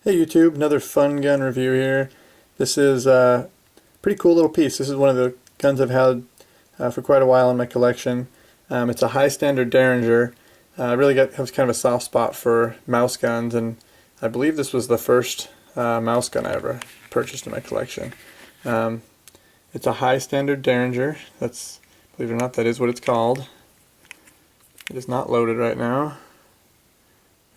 Hey YouTube, another fun gun review here. This is a pretty cool little piece. This is one of the guns I've had for quite a while in my collection. It's a high standard Derringer. I really have kind of a soft spot for mouse guns, and I believe this was the first mouse gun I ever purchased in my collection. It's a high standard Derringer. That's, believe it or not, that is what it's called. It is not loaded right now.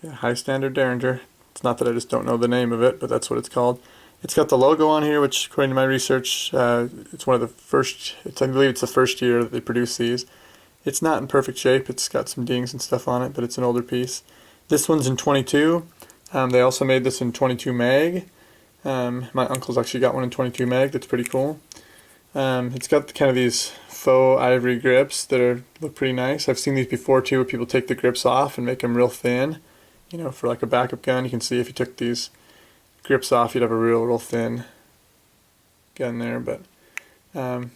Yeah, high standard Derringer. It's not that I just don't know the name of it, but that's what it's called. It's got the logo on here, which according to my research, it's one of the first, I believe it's the first year that they produced these. It's not in perfect shape. It's got some dings and stuff on it, but it's an older piece. This one's in 22. They also made this in 22 mag. My uncle's actually got one in 22 mag. That's pretty cool. It's got kind of these faux ivory grips that look pretty nice. I've seen these before too, where people take the grips off and make them real thin. You know, for like a backup gun, you can see if you took these grips off, you'd have a real thin gun there. But kind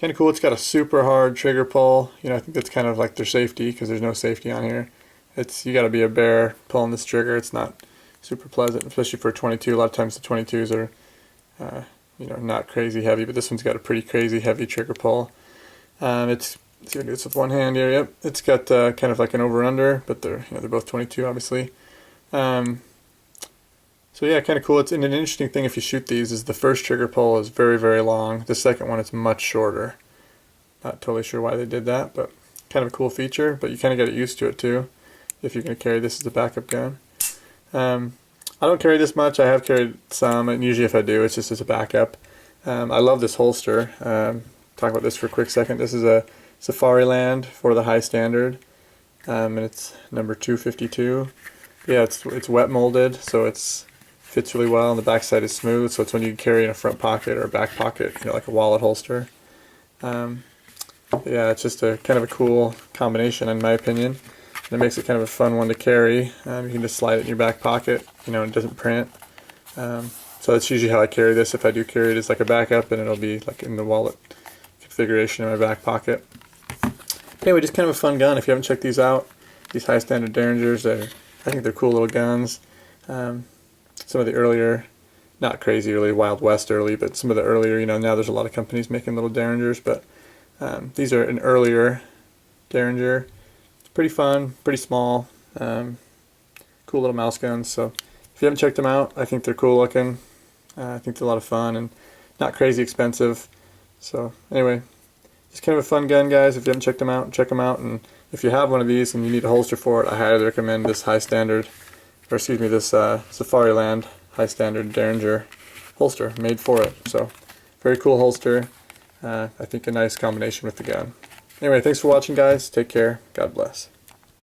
of cool. It's got a super hard trigger pull. You know, I think that's kind of like their safety, because there's no safety on here. You got to be a bear pulling this trigger. It's not super pleasant, especially for a 22. A lot of times the 22s are you know, not crazy heavy, but this one's got a pretty crazy heavy trigger pull. Let's see if I can do this with one hand here. Yep, it's got kind of like an over-under, but they're both 22, obviously. So yeah, kind of cool. And an interesting thing if you shoot these is the first trigger pull is very long. The second one is much shorter. Not totally sure why they did that, but kind of a cool feature. But you kind of got to get used to it too if you're going to carry this as a backup gun. I don't carry this much. I have carried some, and usually if I do, it's just as a backup. I love this holster. Talk about this for a quick second. This is a Safariland for the high standard, and it's number 252. Yeah, it's wet molded, so it fits really well, and the back side is smooth, so it's one you can carry in a front pocket or a back pocket, you know, like a wallet holster. Yeah, it's just a kind of a cool combination in my opinion. And it makes it kind of a fun one to carry. You can just slide it in your back pocket, you know, and it doesn't print. So that's usually how I carry this. If I do carry it as like a backup, and it'll be like in the wallet configuration in my back pocket. Anyway, just kind of a fun gun. If you haven't checked these out, these high standard Derringers, I think they're cool little guns. Some of the earlier, not crazy early, Wild West early, but some of the earlier, you know, now there's a lot of companies making little Derringers, but these are an earlier Derringer. It's pretty fun, pretty small, cool little mouse guns. So if you haven't checked them out, I think they're cool looking. I think they're a lot of fun and not crazy expensive. So anyway, it's kind of a fun gun, guys. If you haven't checked them out, check them out. And if you have one of these and you need a holster for it, I highly recommend this high standard, or excuse me, this Safariland high standard Derringer holster made for it. So very cool holster. I think a nice combination with the gun. Anyway, thanks for watching, guys. Take care. God bless.